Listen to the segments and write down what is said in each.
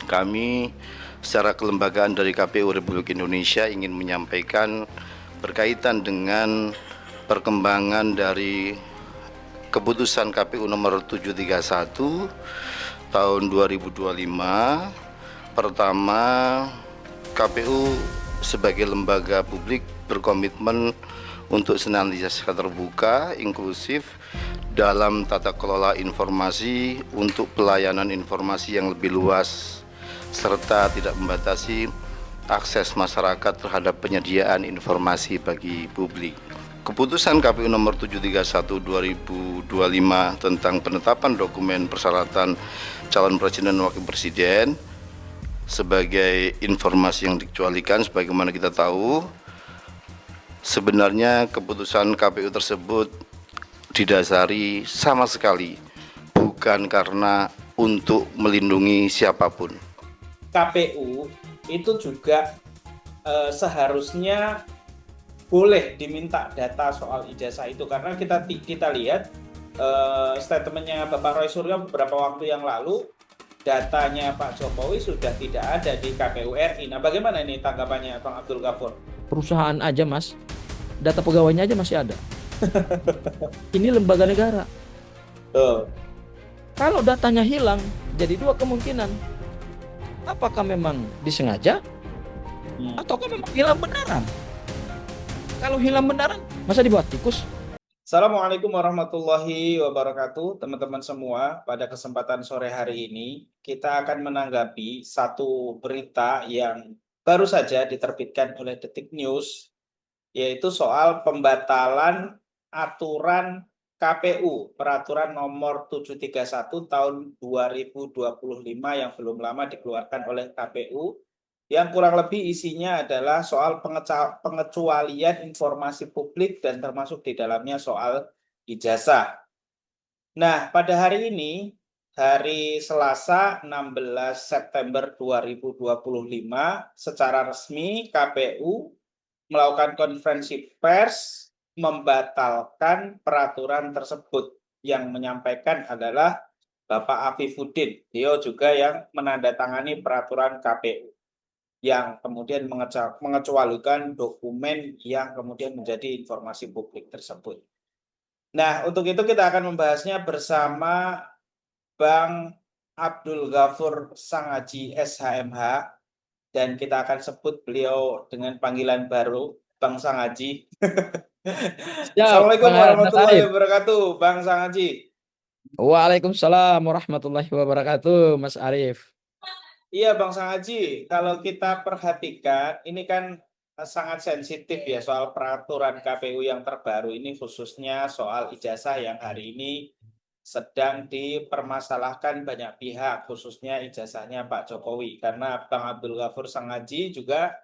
Kami secara kelembagaan dari KPU Republik Indonesia ingin menyampaikan berkaitan dengan perkembangan dari keputusan KPU nomor 731 tahun 2025. Pertama, KPU sebagai lembaga publik berkomitmen untuk senantiasa terbuka, inklusif dalam tata kelola informasi untuk pelayanan informasi yang lebih luas serta tidak membatasi akses masyarakat terhadap penyediaan informasi bagi publik. Keputusan KPU nomor 731 2025 tentang penetapan dokumen persyaratan calon presiden dan wakil presiden sebagai informasi yang dikecualikan, sebagaimana kita tahu, sebenarnya keputusan KPU tersebut didasari sama sekali bukan karena untuk melindungi siapapun. KPU itu juga seharusnya boleh diminta data soal ijazah itu, karena kita lihat statementnya Bapak Roy Suryo beberapa waktu yang lalu, datanya Pak Jokowi sudah tidak ada di KPU RI. Nah, bagaimana ini tanggapannya Bang Abdul Ghafur? Perusahaan aja mas, data pegawainya aja masih ada. Ini lembaga negara. Kalau datanya hilang, jadi dua kemungkinan. Apakah memang disengaja, ataukah memang hilang beneran? Kalau hilang beneran, masa dibuat tikus? Assalamualaikum warahmatullahi wabarakatuh, teman-teman semua. Pada kesempatan sore hari ini, kita akan menanggapi satu berita yang baru saja diterbitkan oleh Detik News, yaitu soal pembatalan aturan KPU, Peraturan Nomor 731 Tahun 2025 yang belum lama dikeluarkan oleh KPU, yang kurang lebih isinya adalah soal pengecualian informasi publik dan termasuk di dalamnya soal ijazah. Nah, pada hari ini, hari Selasa 16 September 2025, secara resmi KPU melakukan konferensi pers membatalkan peraturan tersebut. Yang menyampaikan adalah Bapak Afifuddin. Dia juga yang menandatangani peraturan KPU, yang kemudian mengecualikan dokumen yang kemudian menjadi informasi publik tersebut. Nah, untuk itu kita akan membahasnya bersama Bang Abdul Ghafur Sangaji SHMH, dan kita akan sebut beliau dengan panggilan baru Bang Sangaji. Assalamualaikum warahmatullahi wabarakatuh, Bang Sangaji. Waalaikumsalam warahmatullahi wabarakatuh, Mas Arief. Iya, Bang Sangaji, kalau kita perhatikan, ini kan sangat sensitif ya soal peraturan KPU yang terbaru ini, khususnya soal ijazah yang hari ini sedang dipermasalahkan banyak pihak, khususnya ijazahnya Pak Jokowi. Karena Bang Abdul Ghafur Sangaji juga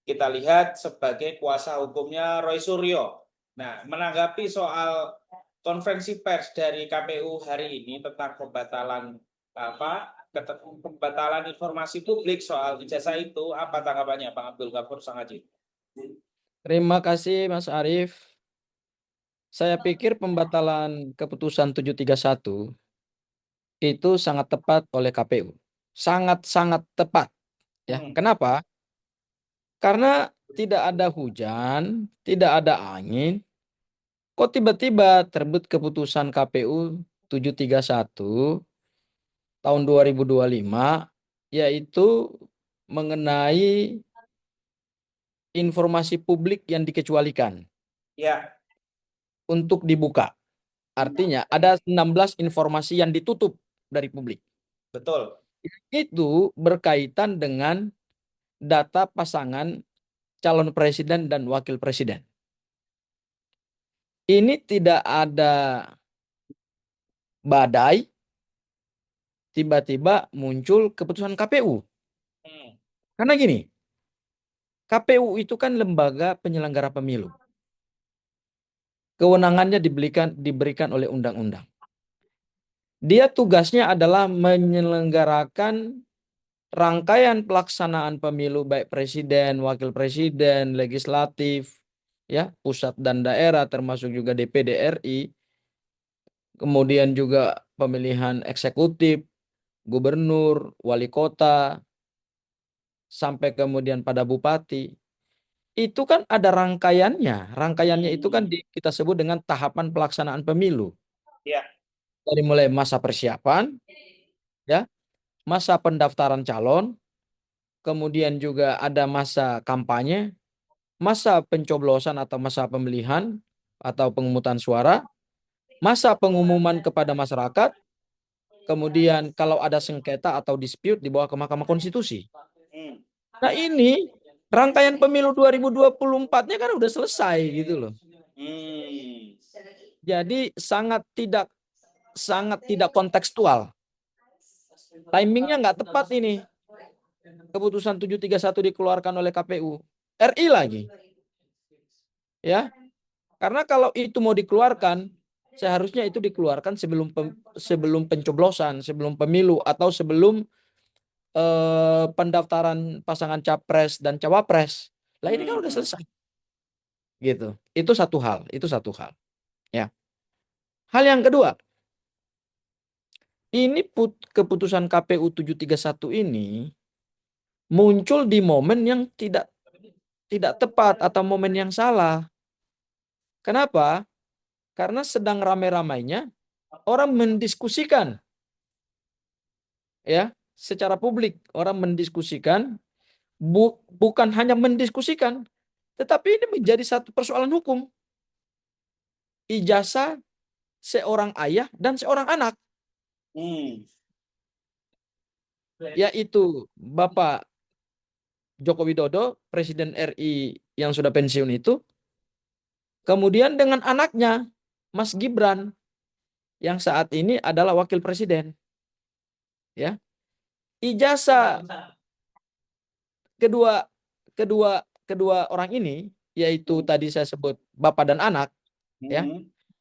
kita lihat sebagai kuasa hukumnya Roy Suryo. Nah, menanggapi soal konferensi pers dari KPU hari ini tentang pembatalan informasi publik soal ijazah itu, apa tanggapannya Bang Abdul Ghafur Sangaji? Terima kasih Mas Arief. Saya pikir pembatalan keputusan 731 itu sangat tepat oleh KPU. Sangat-sangat tepat. Ya. Kenapa? Karena tidak ada hujan, tidak ada angin. Kok tiba-tiba terbit keputusan KPU 731 tahun 2025, yaitu mengenai informasi publik yang dikecualikan. Ya. Untuk dibuka. Artinya ada 16 informasi yang ditutup dari publik. Betul. Itu berkaitan dengan data pasangan calon presiden dan wakil presiden. Ini tidak ada badai, tiba-tiba muncul keputusan KPU. Karena gini, KPU itu kan lembaga penyelenggara pemilu. Kewenangannya diberikan oleh undang-undang. Dia tugasnya adalah menyelenggarakan rangkaian pelaksanaan pemilu baik presiden, wakil presiden, legislatif, ya, pusat dan daerah termasuk juga DPD RI. Kemudian juga pemilihan eksekutif gubernur, wali kota, sampai kemudian pada bupati. Itu kan ada rangkaiannya. Rangkaiannya itu kan kita sebut dengan tahapan pelaksanaan pemilu. Ya. Dari mulai masa persiapan, ya, masa pendaftaran calon, kemudian juga ada masa kampanye, masa pencoblosan atau masa pemilihan atau pemungutan suara, masa pengumuman kepada masyarakat, kemudian kalau ada sengketa atau dispute dibawa ke Mahkamah Konstitusi. Nah ini rangkaian pemilu 2024-nya kan udah selesai gitu loh. Jadi sangat tidak kontekstual. Timingnya nggak tepat ini. Keputusan 731 dikeluarkan oleh KPU RI lagi. Ya. Karena kalau itu mau dikeluarkan, seharusnya itu dikeluarkan sebelum pencoblosan, sebelum pemilu atau sebelum pendaftaran pasangan capres dan cawapres. Lah ini kan udah selesai. Gitu. Itu satu hal, Ya. Hal yang kedua, ini keputusan KPU 731 ini muncul di momen yang tidak tepat atau momen yang salah. Kenapa? Karena sedang rame-ramainya orang mendiskusikan, ya, secara publik orang mendiskusikan, bukan hanya mendiskusikan, tetapi ini menjadi satu persoalan hukum. Ijazah seorang ayah dan seorang anak, yaitu Bapak Joko Widodo, Presiden RI yang sudah pensiun itu, kemudian dengan anaknya, Mas Gibran, yang saat ini adalah Wakil Presiden. Ya, ijazah kedua orang ini, yaitu tadi saya sebut bapak dan anak, ya,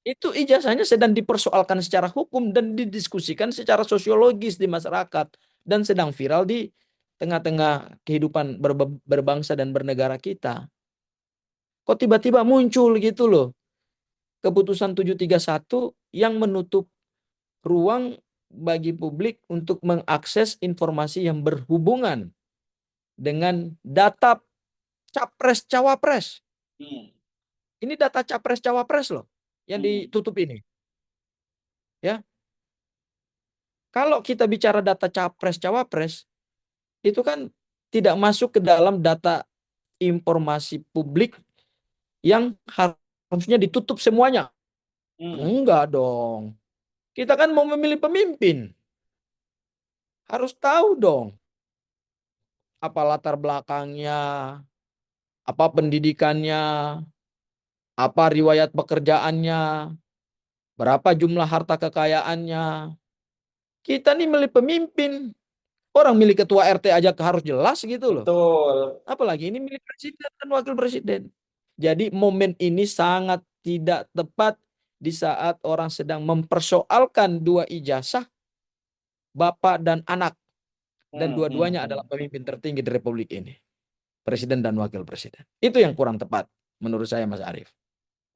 itu ijazahnya sedang dipersoalkan secara hukum dan didiskusikan secara sosiologis di masyarakat dan sedang viral di tengah-tengah kehidupan berbangsa dan bernegara kita. Kok tiba-tiba muncul gitu loh keputusan 731 yang menutup ruang bagi publik untuk mengakses informasi yang berhubungan dengan data capres-cawapres. Ini data capres-cawapres loh yang ditutup ini. Ya. Kalau kita bicara data capres-cawapres, itu kan tidak masuk ke dalam data informasi publik yang harusnya ditutup semuanya. Enggak dong. Kita kan mau memilih pemimpin. Harus tahu dong apa latar belakangnya, apa pendidikannya, apa riwayat pekerjaannya, berapa jumlah harta kekayaannya. Kita nih milih pemimpin. Orang milih ketua RT aja harus jelas gitu loh. Betul. Apalagi ini milih presiden dan wakil presiden. Jadi momen ini sangat tidak tepat di saat orang sedang mempersoalkan dua ijazah bapak dan anak. Dan dua-duanya adalah pemimpin tertinggi di Republik ini. Presiden dan wakil presiden. Itu yang kurang tepat menurut saya, Mas Arief.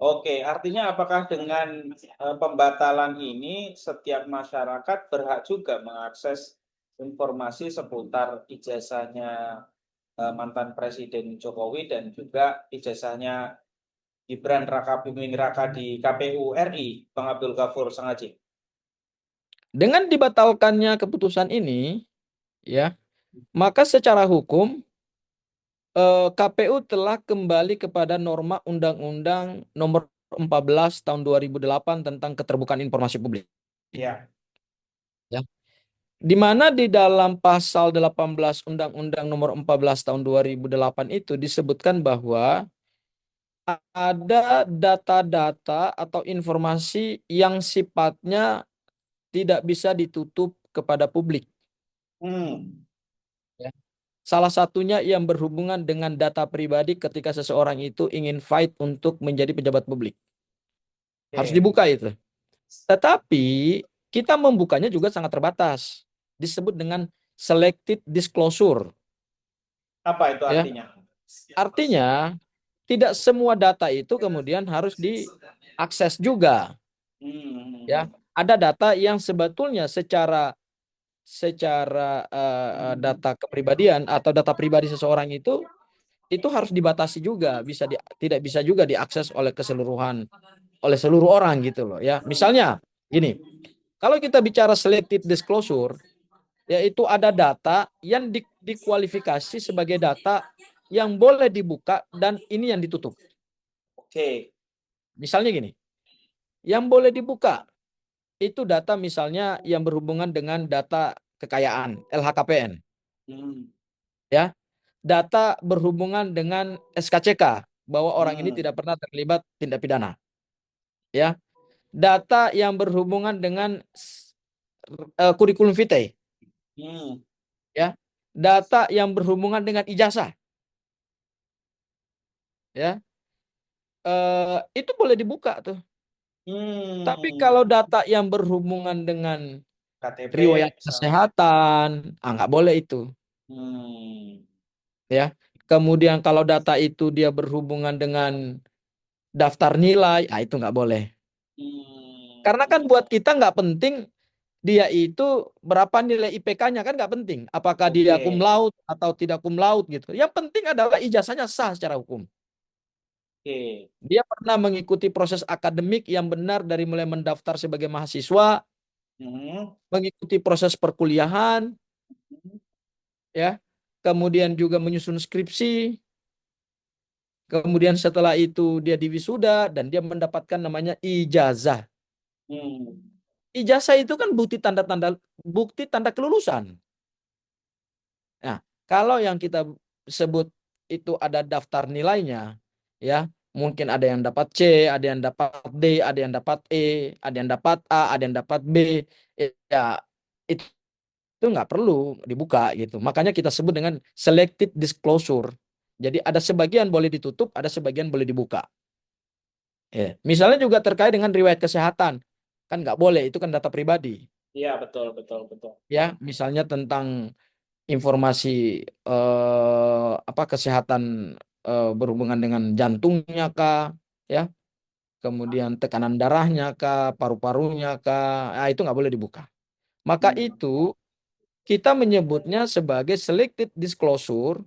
Oke, artinya apakah dengan pembatalan ini setiap masyarakat berhak juga mengakses informasi seputar ijazahnya mantan Presiden Jokowi dan juga ijazahnya Gibran Raka Buming Raka di KPU RI, Bang Abdul Ghafur Sengaji? Dengan dibatalkannya keputusan ini, ya, maka secara hukum KPU telah kembali kepada norma Undang-Undang Nomor 14 Tahun 2008 tentang Keterbukaan Informasi Publik. Ya. Ya. Di mana di dalam pasal 18 Undang-Undang Nomor 14 Tahun 2008 itu disebutkan bahwa ada data-data atau informasi yang sifatnya tidak bisa ditutup kepada publik. Ya. Salah satunya yang berhubungan dengan data pribadi ketika seseorang itu ingin fight untuk menjadi pejabat publik. Harus dibuka itu. Tetapi kita membukanya juga sangat terbatas. Disebut dengan selected disclosure. Apa itu artinya? Ya. Artinya tidak semua data itu kemudian harus diakses juga. Ya, ada data yang sebetulnya secara secara data kepribadian atau data pribadi seseorang itu harus dibatasi juga, tidak bisa juga diakses oleh keseluruhan, oleh seluruh orang gitu loh ya. Misalnya gini, kalau kita bicara selected disclosure, yaitu ada data yang dikualifikasi sebagai data yang boleh dibuka dan ini yang ditutup. Oke. Misalnya gini, yang boleh dibuka itu data misalnya yang berhubungan dengan data kekayaan, LHKPN. Ya, data berhubungan dengan SKCK, bahwa orang ini tidak pernah terlibat tindak pidana. Ya, data yang berhubungan dengan kurikulum vitae. Ya, data yang berhubungan dengan ijazah. Ya, itu boleh dibuka tuh. Tapi kalau data yang berhubungan dengan KTP riwayat misalnya. kesehatan, nggak boleh itu. Ya, kemudian kalau data itu dia berhubungan dengan daftar nilai, itu nggak boleh. Karena kan buat kita nggak penting dia itu berapa nilai IPK-nya, kan nggak penting. Apakah dia cum laude atau tidak cum laude gitu. Yang penting adalah ijazahnya sah secara hukum. Dia pernah mengikuti proses akademik yang benar dari mulai mendaftar sebagai mahasiswa, mengikuti proses perkuliahan, ya, kemudian juga menyusun skripsi, kemudian setelah itu dia diwisuda dan dia mendapatkan namanya ijazah. Ijazah itu kan bukti tanda kelulusan. Nah, kalau yang kita sebut itu ada daftar nilainya, ya, mungkin ada yang dapat C, ada yang dapat D, ada yang dapat E, ada yang dapat A, ada yang dapat B, ya itu nggak perlu dibuka gitu. Makanya kita sebut dengan selected disclosure. Jadi ada sebagian boleh ditutup, ada sebagian boleh dibuka. Ya. Misalnya juga terkait dengan riwayat kesehatan, kan nggak boleh, itu kan data pribadi. Iya, betul, betul, betul. Ya, misalnya tentang informasi kesehatan berhubungan dengan jantungnya kah, ya, kemudian tekanan darahnya kah, paru-parunya kah, itu nggak boleh dibuka. Maka itu kita menyebutnya sebagai selected disclosure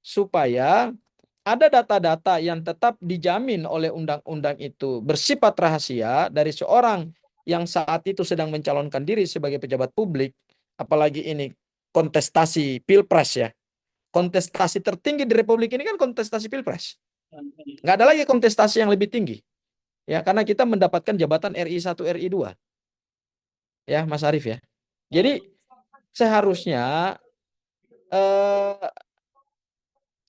supaya ada data-data yang tetap dijamin oleh undang-undang itu bersifat rahasia dari seorang yang saat itu sedang mencalonkan diri sebagai pejabat publik, apalagi ini kontestasi pilpres ya. Kontestasi tertinggi di Republik ini kan kontestasi pilpres. Nggak ada lagi kontestasi yang lebih tinggi. Ya, karena kita mendapatkan jabatan RI 1, RI 2. Ya, Mas Arief ya. Jadi seharusnya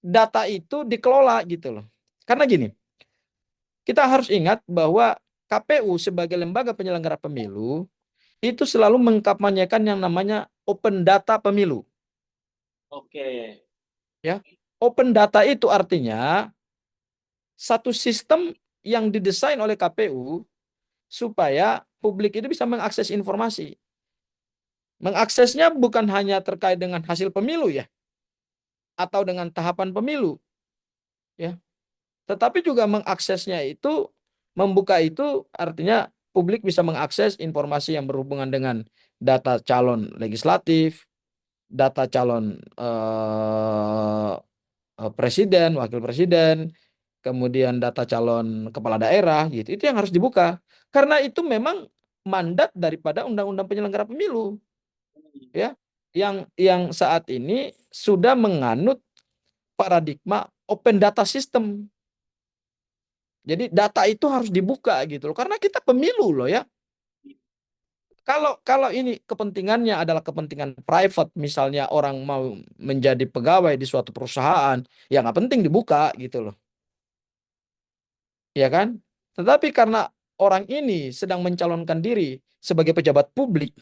data itu dikelola gitu loh. Karena gini, kita harus ingat bahwa KPU sebagai lembaga penyelenggara pemilu itu selalu mengkampanyekan yang namanya open data pemilu. Oke. Ya, open data itu artinya satu sistem yang didesain oleh KPU supaya publik itu bisa mengakses informasi. Mengaksesnya bukan hanya terkait dengan hasil pemilu ya, atau dengan tahapan pemilu, ya, tetapi juga mengaksesnya itu, membuka itu artinya publik bisa mengakses informasi yang berhubungan dengan data calon legislatif, data calon presiden, wakil presiden, kemudian data calon kepala daerah gitu. Itu yang harus dibuka. Karena itu memang mandat daripada Undang-Undang Penyelenggara Pemilu, ya, yang saat ini sudah menganut paradigma open data system. Jadi data itu harus dibuka gitu loh. Karena kita pemilu loh ya. Kalau ini kepentingannya adalah kepentingan private, misalnya orang mau menjadi pegawai di suatu perusahaan, ya nggak penting dibuka gitu loh. Ya kan? Tetapi karena orang ini sedang mencalonkan diri sebagai pejabat publik,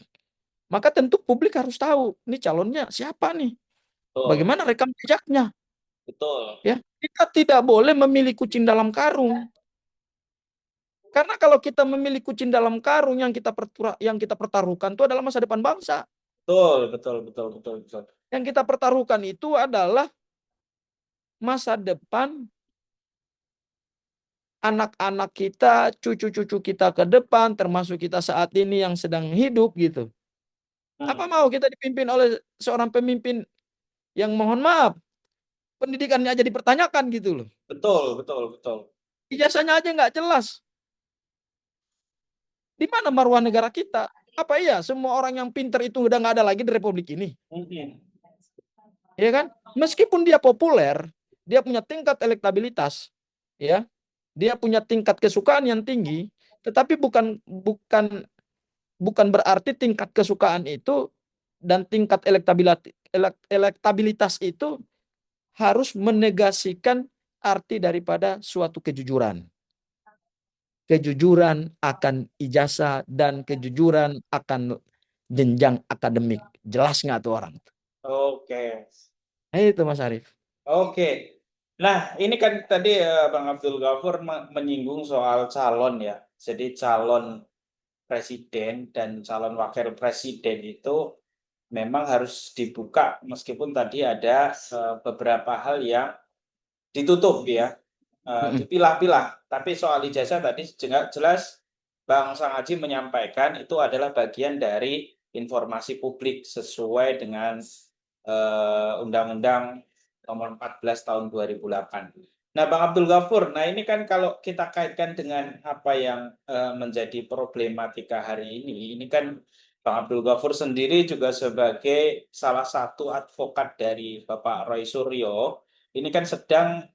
maka tentu publik harus tahu nih calonnya siapa nih, Betul. bagaimana rekam jejaknya. Betul. Ya, kita tidak boleh memilih kucing dalam karung. Karena kalau kita memilih kucing dalam karung, yang kita pertaruhkan itu adalah masa depan bangsa. Betul, betul, betul, betul, betul. Yang kita pertaruhkan itu adalah masa depan anak-anak kita, cucu-cucu kita ke depan, termasuk kita saat ini yang sedang hidup gitu. Apa mau kita dipimpin oleh seorang pemimpin yang mohon maaf pendidikannya aja dipertanyakan gitu loh. Betul, betul, betul. Ijazahnya aja nggak jelas. Di mana marwah negara kita? Apa iya semua orang yang pinter itu udah nggak ada lagi di Republik ini? Mm-mm. Ya kan? Meskipun dia populer, dia punya tingkat elektabilitas, ya, dia punya tingkat kesukaan yang tinggi, tetapi bukan bukan bukan berarti tingkat kesukaan itu dan tingkat elektabilitas itu harus menegasikan arti daripada suatu kejujuran. Kejujuran akan ijazah dan kejujuran akan jenjang akademik. Jelas nggak tuh orang? Oke. Itu Mas Arief. Oke. Nah, ini kan tadi Bang Abdul Ghafur menyinggung soal calon ya. Jadi calon presiden dan calon wakil presiden itu memang harus dibuka meskipun tadi ada beberapa hal yang ditutup ya. Dipilah-pilah. Tapi soal ijazah tadi jelas Bang Sang Haji menyampaikan itu adalah bagian dari informasi publik sesuai dengan Undang-Undang Nomor 14 Tahun 2008. Nah, Bang Abdul Ghafur, nah ini kan kalau kita kaitkan dengan apa yang menjadi problematika hari ini kan Bang Abdul Ghafur sendiri juga sebagai salah satu advokat dari Bapak Roy Suryo, ini kan sedang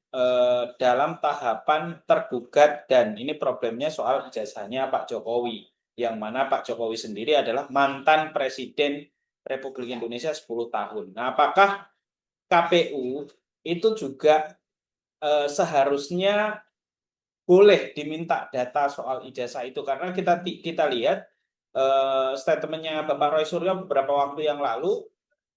dalam tahapan tergugat dan ini problemnya soal ijazahnya Pak Jokowi, yang mana Pak Jokowi sendiri adalah mantan Presiden Republik Indonesia 10 tahun. Nah, apakah KPU itu juga seharusnya boleh diminta data soal ijazah itu karena kita lihat statementnya Bapak Roy Suryo beberapa waktu yang lalu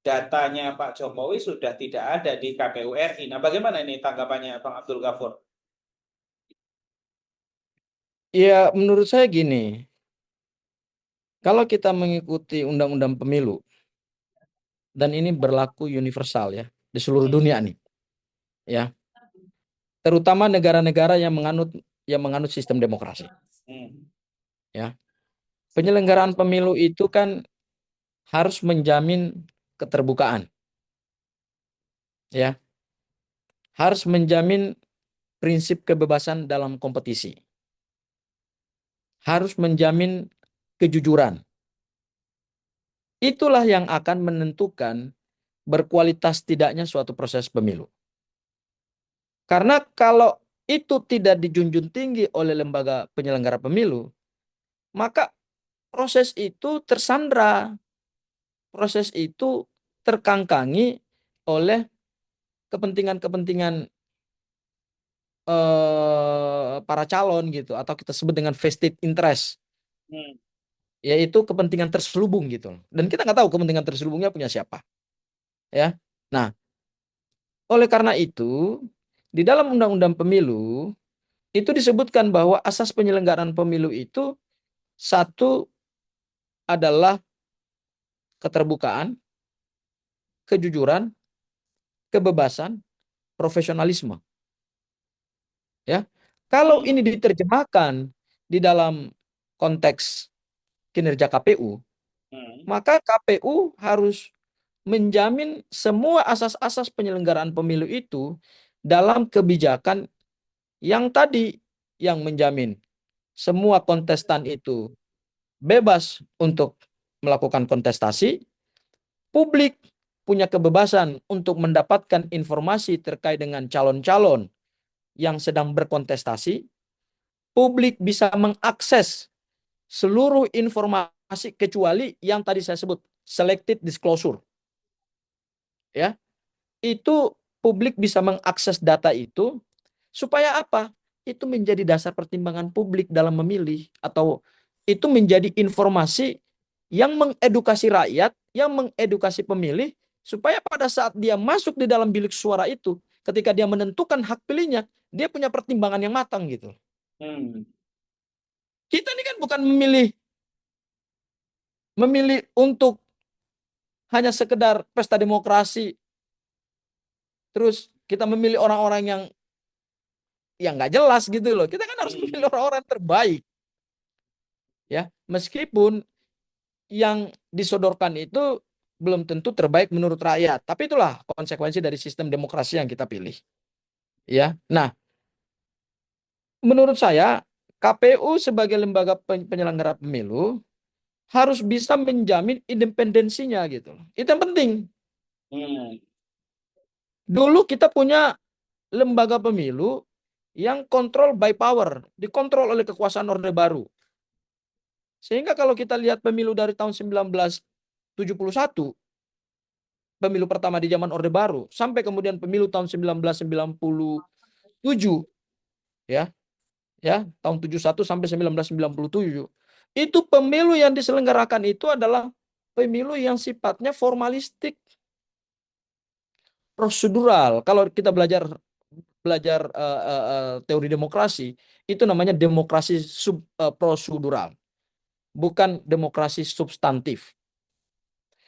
datanya Pak Jokowi sudah tidak ada di KPU RI. Nah, bagaimana ini tanggapannya Bang Abdul Ghafur? Ya, menurut saya gini, kalau kita mengikuti undang-undang pemilu, dan ini berlaku universal ya, di seluruh dunia nih, ya, terutama negara-negara yang menganut sistem demokrasi, Hmm. ya. Penyelenggaraan pemilu itu kan harus menjamin keterbukaan, ya, harus menjamin prinsip kebebasan dalam kompetisi, harus menjamin kejujuran. Itulah yang akan menentukan berkualitas tidaknya suatu proses pemilu. Karena kalau itu tidak dijunjung tinggi oleh lembaga penyelenggara pemilu, maka proses itu tersandra, proses itu terkangkangi oleh kepentingan-kepentingan para calon gitu, atau kita sebut dengan vested interest, Hmm. yaitu kepentingan terselubung gitu. Dan kita nggak tahu kepentingan terselubungnya punya siapa, ya. Nah, oleh karena itu, di dalam Undang-Undang Pemilu itu disebutkan bahwa asas penyelenggaraan pemilu itu satu adalah keterbukaan, kejujuran, kebebasan, profesionalisme. Ya, kalau ini diterjemahkan di dalam konteks kinerja KPU, Hmm. maka KPU harus menjamin semua asas-asas penyelenggaraan pemilu itu dalam kebijakan yang tadi, yang menjamin semua kontestan itu bebas untuk melakukan kontestasi, publik punya kebebasan untuk mendapatkan informasi terkait dengan calon-calon yang sedang berkontestasi, publik bisa mengakses seluruh informasi kecuali yang tadi saya sebut selected disclosure. Ya, itu publik bisa mengakses data itu supaya apa? Itu menjadi dasar pertimbangan publik dalam memilih, atau itu menjadi informasi yang mengedukasi rakyat, yang mengedukasi pemilih supaya pada saat dia masuk di dalam bilik suara itu, ketika dia menentukan hak pilihnya, dia punya pertimbangan yang matang gitu. Hmm. Kita ini kan bukan memilih untuk hanya sekedar pesta demokrasi, terus kita memilih orang-orang yang nggak jelas gitu loh. Kita kan harus memilih orang-orang terbaik, ya. Meskipun yang disodorkan itu belum tentu terbaik menurut rakyat. Tapi itulah konsekuensi dari sistem demokrasi yang kita pilih. Ya. Nah, menurut saya KPU sebagai lembaga penyelenggara pemilu harus bisa menjamin independensinya gitu. Itu yang penting. Hmm. Dulu kita punya lembaga pemilu yang kontrol by power, dikontrol oleh kekuasaan Orde Baru. Sehingga kalau kita lihat pemilu dari tahun 1971, pemilu pertama di zaman Orde Baru, sampai kemudian pemilu tahun 1997, ya, tahun 71 sampai 1997, itu pemilu yang diselenggarakan itu adalah pemilu yang sifatnya formalistik, prosedural. Kalau kita belajar teori demokrasi, itu namanya demokrasi prosedural, bukan demokrasi substantif.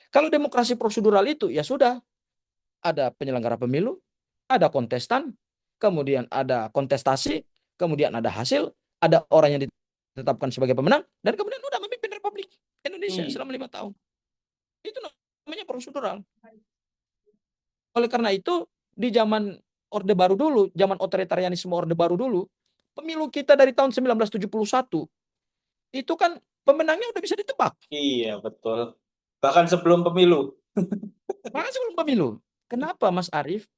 Kalau demokrasi prosedural itu ya sudah, ada penyelenggara pemilu, ada kontestan, kemudian ada kontestasi, kemudian ada hasil, ada orang yang ditetapkan sebagai pemenang, dan kemudian udah memimpin Republik Indonesia selama 5 tahun. Itu namanya prosedural. Oleh karena itu, di zaman Orde Baru dulu, zaman otoritarianisme Orde Baru dulu, pemilu kita dari tahun 1971, itu kan pemenangnya udah bisa ditebak. Iya, betul. Bahkan sebelum pemilu. Bahkan sebelum pemilu. Kenapa, Mas Arief?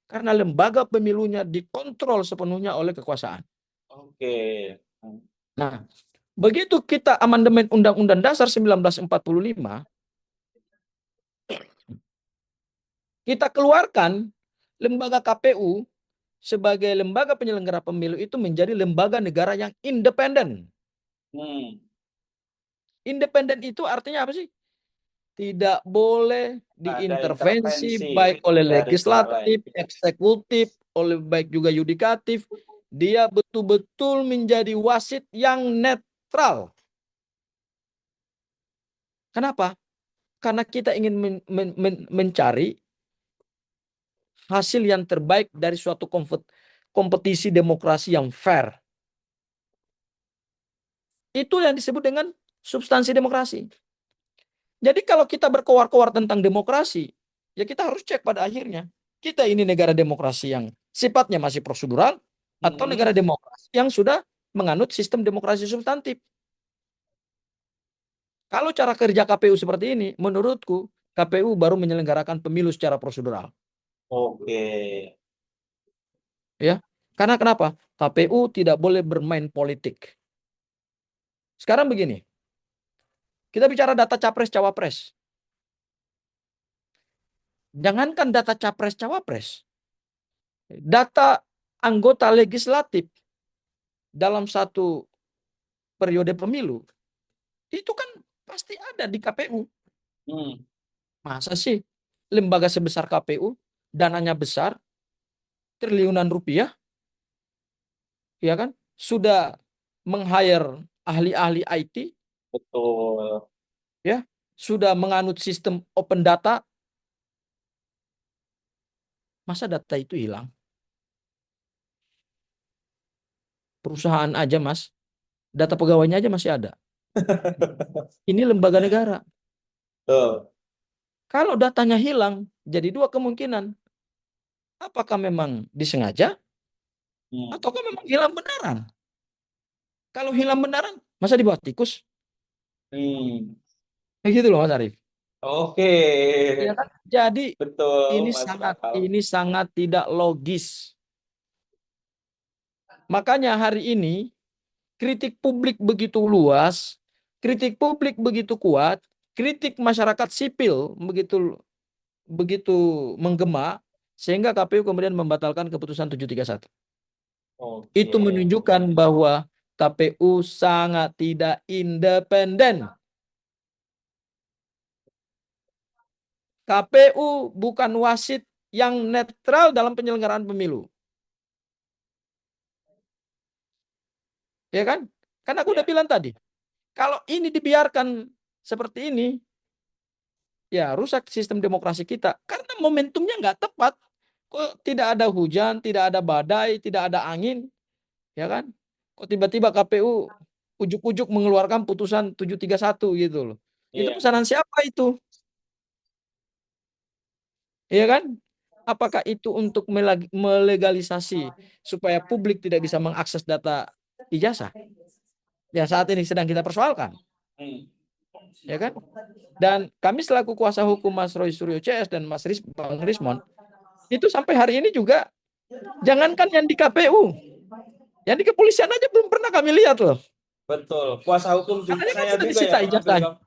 Karena lembaga pemilunya dikontrol sepenuhnya oleh kekuasaan. Oke. Nah, begitu kita amandemen Undang-Undang Dasar 1945, kita keluarkan lembaga KPU sebagai lembaga penyelenggara pemilu itu menjadi lembaga negara yang independen. Hmm. Independen itu artinya apa sih? Tidak boleh Ada diintervensi intervensi baik oleh dari pihak lain. legislatif, eksekutif, oleh baik juga yudikatif. Dia betul-betul menjadi wasit yang netral. Kenapa? Karena kita ingin mencari hasil yang terbaik dari suatu kompetisi demokrasi yang fair. Itu yang disebut dengan substansi demokrasi. Jadi kalau kita berkoar-koar tentang demokrasi, ya kita harus cek pada akhirnya. Kita ini negara demokrasi yang sifatnya masih prosedural atau negara demokrasi yang sudah menganut sistem demokrasi substantif. Kalau cara kerja KPU seperti ini, menurutku KPU baru menyelenggarakan pemilu secara prosedural. Oke. Ya, karena kenapa? KPU tidak boleh bermain politik. Sekarang begini, kita bicara data capres-cawapres. Jangankan data capres-cawapres, data anggota legislatif dalam satu periode pemilu, itu kan pasti ada di KPU. Masa sih lembaga sebesar KPU, dananya besar, triliunan rupiah, ya kan? Sudah meng-hire ahli-ahli IT, Betul. ya, sudah menganut sistem open data. Masa data itu hilang? Perusahaan aja, Mas, data pegawainya aja masih ada. Ini lembaga negara. Betul. Kalau datanya hilang, jadi dua kemungkinan. Apakah memang disengaja ataukah memang hilang beneran? Kalau hilang beneran, masa dibawa tikus? Kayak gitu loh, Mas Arief. Oke. Ya kan? Jadi Betul, masuk akal. ini sangat tidak logis. Makanya hari ini kritik publik begitu luas, kritik publik begitu kuat, kritik masyarakat sipil begitu menggema, sehingga KPU kemudian membatalkan keputusan 731. Itu Oke. menunjukkan bahwa KPU sangat tidak independen. KPU bukan wasit yang netral dalam penyelenggaraan pemilu. Ya kan? Karena aku udah bilang tadi, kalau ini dibiarkan seperti ini, ya rusak sistem demokrasi kita. Karena momentumnya nggak tepat. Kok tidak ada hujan, tidak ada badai, tidak ada angin, ya kan? Kok tiba-tiba KPU ujuk-ujuk mengeluarkan putusan 731 gitu loh. Itu Iya. pesanan siapa itu? Iya kan? Apakah itu untuk melegalisasi supaya publik tidak bisa mengakses data ijazah? Yang saat ini sedang kita persoalkan, Hmm. ya kan? Dan kami selaku kuasa hukum Mas Roy Suryo CS dan Bang Rismon, itu sampai hari ini juga, jangankan yang di KPU, yang di kepolisian aja belum pernah kami lihat loh. Betul. Kuasa hukum juga Katanya kan saya sudah juga ya, disita Bang Abdul ijazah. Ghafur.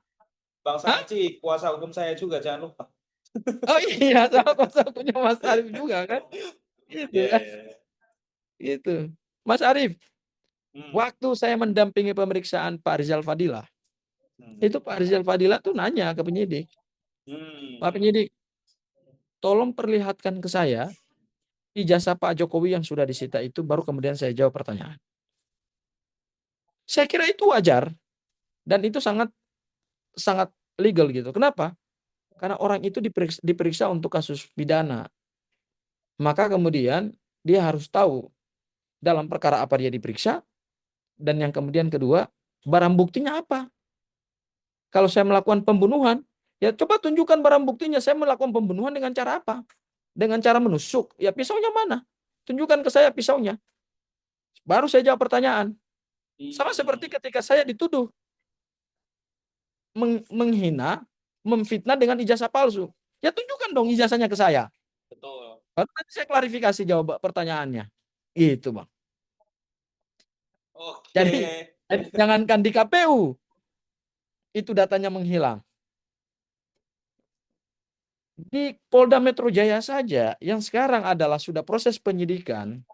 Bang Hah? Saatchi, kuasa hukum saya juga, jangan lupa. Oh iya, sama kuasa hukumnya Mas Arief juga kan? Itu Iya, kan? iya, iya. Itu. Mas Arief, Hmm. waktu saya mendampingi pemeriksaan Pak Rizal Fadila, Hmm. itu Pak Rizal Fadila tuh nanya ke penyidik, Hmm. Pak penyidik, tolong perlihatkan ke saya ijazah Pak Jokowi yang sudah disita itu, baru kemudian saya jawab pertanyaan. Saya kira itu wajar dan itu sangat sangat legal gitu. Kenapa? Karena orang itu diperiksa untuk kasus pidana. Maka kemudian dia harus tahu dalam perkara apa dia diperiksa, dan yang kemudian kedua, barang buktinya apa. Kalau saya melakukan pembunuhan, ya coba tunjukkan barang buktinya. Saya melakukan pembunuhan dengan cara apa? Dengan cara menusuk. Ya pisaunya mana? Tunjukkan ke saya pisaunya. Baru saya jawab pertanyaan. Sama seperti ketika saya dituduh menghina, memfitnah dengan ijazah palsu. Ya tunjukkan dong ijazahnya ke saya. Betul. Baru nanti saya klarifikasi jawab pertanyaannya. Gitu, Bang. Oke. Jadi jangankan di KPU itu datanya menghilang. Di Polda Metro Jaya saja yang sekarang adalah sudah proses penyidikan,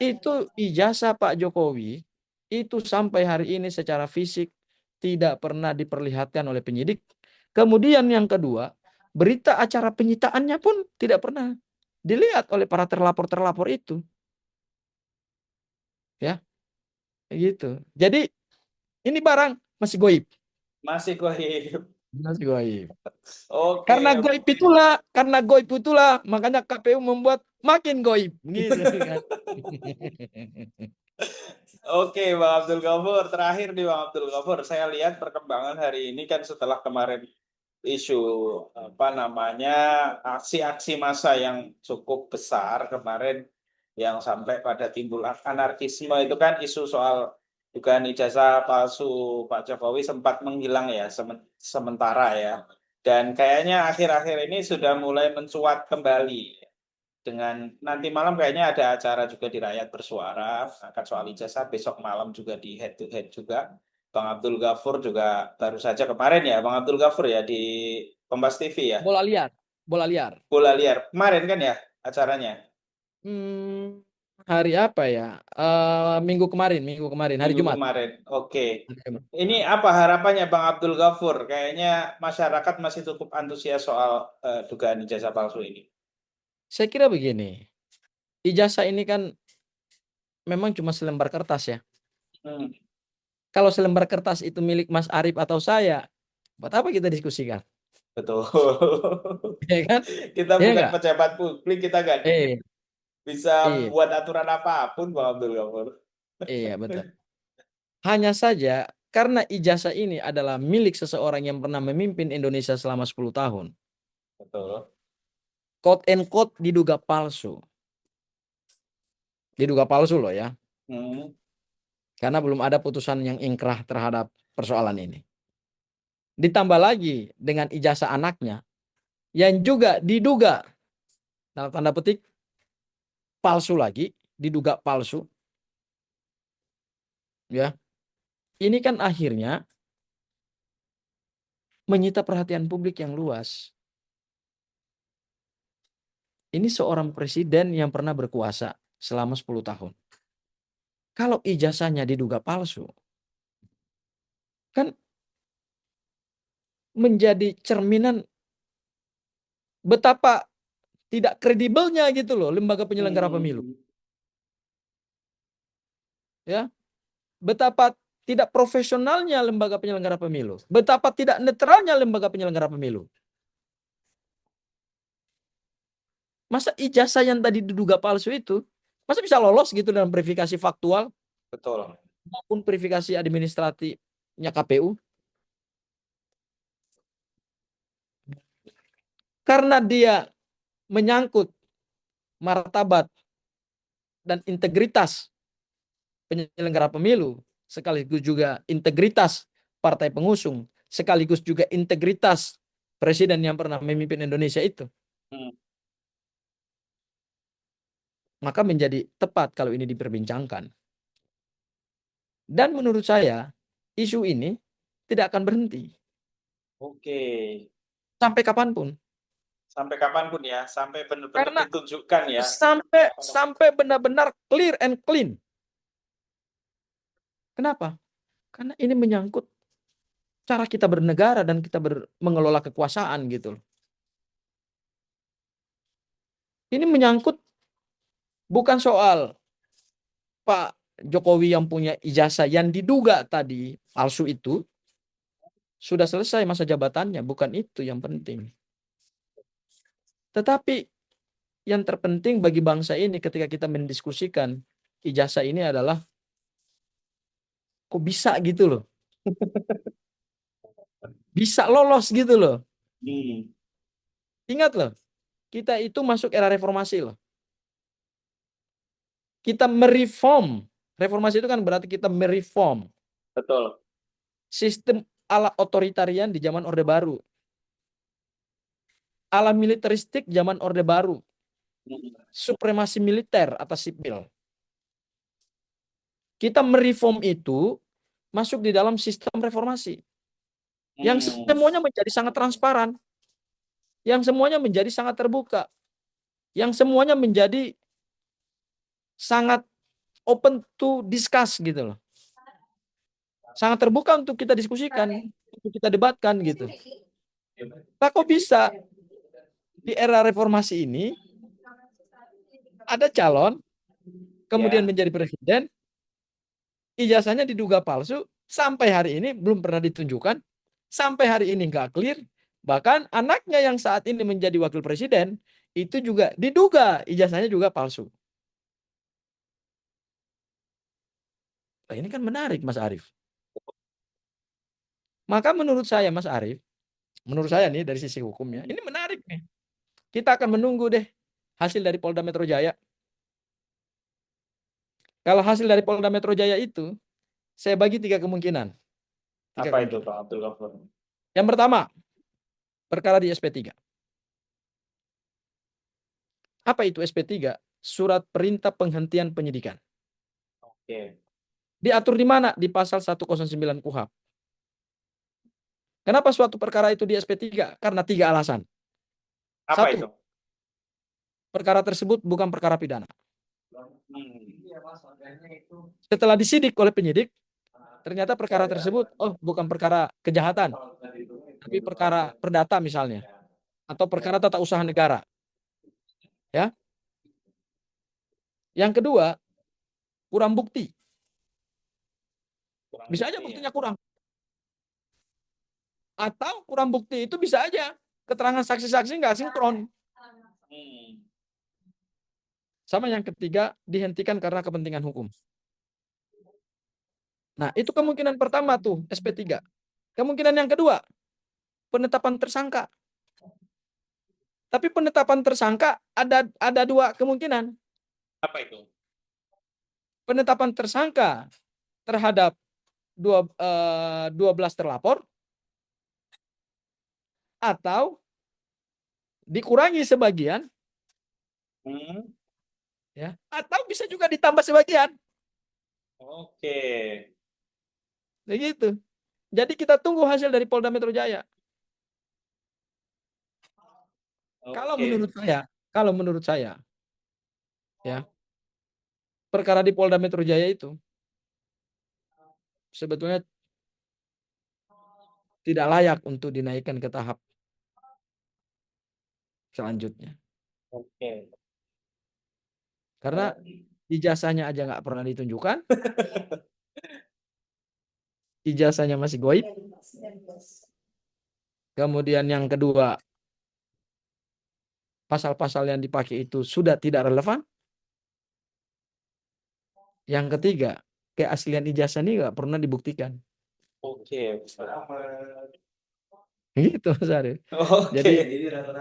itu ijazah Pak Jokowi itu sampai hari ini secara fisik tidak pernah diperlihatkan oleh penyidik. Kemudian yang kedua, berita acara penyitaannya pun tidak pernah dilihat oleh para terlapor-terlapor itu. Ya, gitu. Jadi ini barang masih goib. Masih goib. Masih goib. Oke. Karena goib itulah makanya KPU membuat makin goib gitu kan. Oke, Bang Abdul Ghafur. Terakhir nih Bang Abdul Ghafur, saya lihat perkembangan hari ini kan setelah kemarin isu apa namanya aksi-aksi massa yang cukup besar kemarin yang sampai pada timbul anarkisme itu kan isu soal dugaan ijazah palsu Pak Jokowi sempat menghilang ya sementara ya. Dan kayaknya akhir-akhir ini sudah mulai mencuat kembali dengan nanti malam kayaknya ada acara juga di Rakyat Bersuara akan soal ijazah, besok malam juga di head to head juga. Bang Abdul Ghafur juga baru saja kemarin ya Bang Abdul Ghafur ya di Kompas TV ya, Bola liar, bola liar. Bola Liar kemarin kan ya acaranya Hari apa ya? Minggu kemarin, hari minggu Jumat. kemarin. Oke, ini apa harapannya Bang Abdul Ghafur? Kayaknya masyarakat masih cukup antusias soal dugaan ijazah palsu ini. Saya kira begini, ijazah ini kan memang cuma selembar kertas ya. Hmm, Kalau selembar kertas itu milik Mas Arief atau saya, buat apa kita diskusikan? betul. Ya kan? Kita Iya bukan nggak? pejabat publik, kita nggak Eh, bisa iya, buat aturan apapun, Bang Abdul Ghafur. iya betul. Hanya saja karena ijazah ini adalah milik seseorang yang pernah memimpin Indonesia selama 10 tahun. Betul. Quote and quote diduga palsu. Diduga palsu loh ya. Hmm, Karena belum ada putusan yang ingkrah terhadap persoalan ini. Ditambah lagi dengan ijazah anaknya yang juga diduga dalam tanda petik palsu lagi, diduga palsu, ya. Ini kan akhirnya menyita perhatian publik yang luas. Ini seorang presiden yang pernah berkuasa selama 10 tahun. Kalau ijazahnya diduga palsu, kan menjadi cerminan betapa tidak kredibelnya gitu loh lembaga penyelenggara pemilu. hmm, Ya, betapa tidak profesionalnya lembaga penyelenggara pemilu, betapa tidak netralnya lembaga penyelenggara pemilu. Masa ijazah yang tadi diduga palsu itu, masa bisa lolos gitu dalam verifikasi faktual betul. maupun verifikasi administratifnya KPU? Karena dia menyangkut martabat dan integritas penyelenggara pemilu, sekaligus juga integritas partai pengusung, sekaligus juga integritas presiden yang pernah memimpin Indonesia itu. Maka menjadi tepat kalau ini diperbincangkan. Dan menurut saya, isu ini tidak akan berhenti. Oke. Sampai kapanpun. Sampai kapanpun ya, sampai benar-benar Karena ditunjukkan ya. sampai benar-benar clear and clean. Kenapa? Karena ini menyangkut cara kita bernegara dan kita mengelola kekuasaan gitu. Ini menyangkut bukan soal Pak Jokowi yang punya ijazah yang diduga tadi palsu itu sudah selesai masa jabatannya, bukan itu yang penting. Tetapi yang terpenting bagi bangsa ini ketika kita mendiskusikan ijazah ini adalah kok bisa gitu loh. Bisa lolos gitu loh. Ingat loh, kita itu masuk era reformasi loh. Kita mereform. Reformasi itu kan berarti kita mereform. Betul. Sistem ala otoritarian di zaman Orde Baru. Ala militeristik zaman Orde Baru. Supremasi militer atas sipil. Kita mereform itu masuk di dalam sistem reformasi. Yang semuanya menjadi sangat transparan. Yang semuanya menjadi sangat terbuka. Yang semuanya menjadi sangat open to discuss gitu loh. Sangat terbuka untuk kita diskusikan, untuk kita debatkan gitu. Nah, kok bisa di era reformasi ini ada calon kemudian menjadi presiden, ijazahnya diduga palsu, sampai hari ini belum pernah ditunjukkan, sampai hari ini nggak clear, bahkan anaknya yang saat ini menjadi wakil presiden itu juga diduga ijazahnya juga palsu. Nah, ini kan menarik Mas Arief. Maka menurut saya Mas Arief, menurut saya nih dari sisi hukumnya, ini menarik nih. Kita akan menunggu deh hasil dari Polda Metro Jaya. Kalau hasil dari Polda Metro Jaya itu, saya bagi 3 kemungkinan. Apa itu Pak Abdul Ghafur? Yang pertama, perkara di SP3. Apa itu SP3? Surat perintah penghentian penyidikan. Oke. Diatur di mana? Di pasal 109 KUHP. Kenapa suatu perkara itu di SP3? Karena 3 alasan. Apa 1, itu? perkara tersebut bukan perkara pidana. Hmm. Setelah disidik oleh penyidik, ternyata perkara tersebut bukan perkara kejahatan, tapi perkara perdata misalnya, atau perkara tata usaha negara. Ya. Yang kedua, kurang bukti. Bisa aja buktinya kurang. Atau kurang bukti itu bisa aja keterangan saksi-saksi nggak sinkron. Sama yang ketiga, dihentikan karena kepentingan hukum. Nah, itu kemungkinan pertama tuh, SP3. Kemungkinan yang kedua, penetapan tersangka. Tapi penetapan tersangka ada 2 kemungkinan. Apa itu? Penetapan tersangka terhadap 12 terlapor atau dikurangi sebagian, ya, atau bisa juga ditambah sebagian. Oke. Begitu. Jadi kita tunggu hasil dari Polda Metro Jaya. Kalau menurut saya, ya, perkara di Polda Metro Jaya itu sebetulnya tidak layak untuk dinaikkan ke tahap selanjutnya. Oke. Karena ijazahnya aja nggak pernah ditunjukkan, ijazahnya masih goib. Kemudian yang kedua, pasal-pasal yang dipakai itu sudah tidak relevan. Yang ketiga, keaslian ijazah ini nggak pernah dibuktikan. Oke. Gitu Mas Arief. Oke.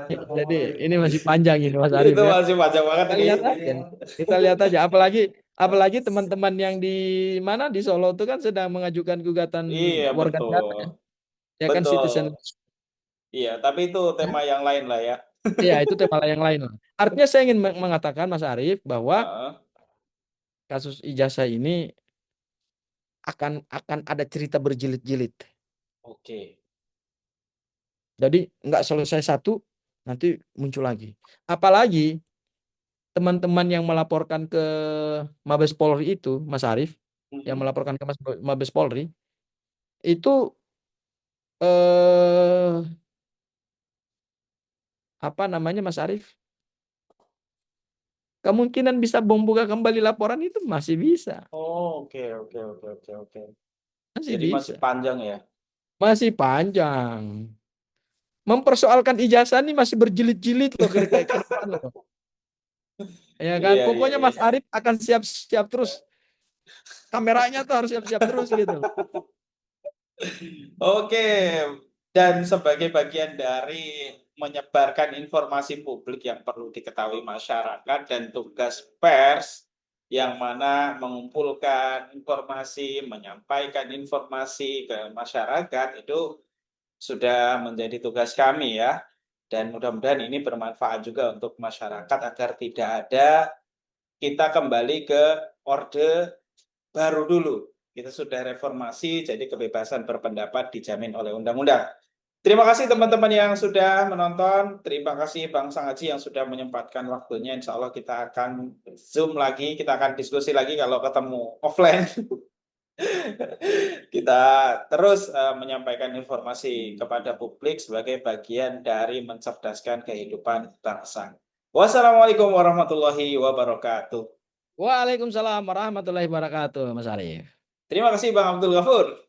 Jadi ini masih panjang ini Mas Arief Itu ya. masih panjang banget Kita ini. lihat aja. Kita lihat aja. Apalagi teman-teman yang di mana di Solo itu kan sedang mengajukan gugatan Iya, warga negara betul. ya kan citizen. Betul. Iya, tapi itu tema yang lain lah ya. Ya itu tema yang lain lah. Artinya saya ingin mengatakan Mas Arief bahwa Heeh. kasus ijazah ini akan ada cerita berjilid-jilid. Oke. Jadi nggak selesai satu nanti muncul lagi. Apalagi teman-teman yang melaporkan ke Mabes Polri itu, Mas Arief, yang Mhm. melaporkan ke Mabes Polri itu eh apa namanya Mas Arief? Kemungkinan bisa membuka kembali laporan itu masih bisa, Oh, oke, oke, oke, oke, oke. masih Jadi masih bisa, panjang ya. masih panjang. Mempersoalkan ijazah ini masih berjilid-jilid loh ke depan loh. Ya kan, Iya, iya, pokoknya iya. Mas Arief akan siap-siap terus. Kameranya tuh harus siap-siap terus gitu. Oke, dan sebagai bagian dari menyebarkan informasi publik yang perlu diketahui masyarakat dan tugas pers yang mana mengumpulkan informasi, menyampaikan informasi ke masyarakat itu sudah menjadi tugas kami ya. Dan mudah-mudahan ini bermanfaat juga untuk masyarakat agar tidak ada kita kembali ke orde baru dulu. Kita sudah reformasi, jadi kebebasan berpendapat dijamin oleh undang-undang. Terima kasih teman-teman yang sudah menonton. Terima kasih Bang Sangaji yang sudah menyempatkan waktunya. Insya Allah kita akan Zoom lagi, kita akan diskusi lagi kalau ketemu offline. Kita terus menyampaikan informasi kepada publik sebagai bagian dari mencerdaskan kehidupan bangsa. Wassalamualaikum warahmatullahi wabarakatuh. Waalaikumsalam warahmatullahi wabarakatuh, Mas Arief. Terima kasih Bang Abdul Ghafur.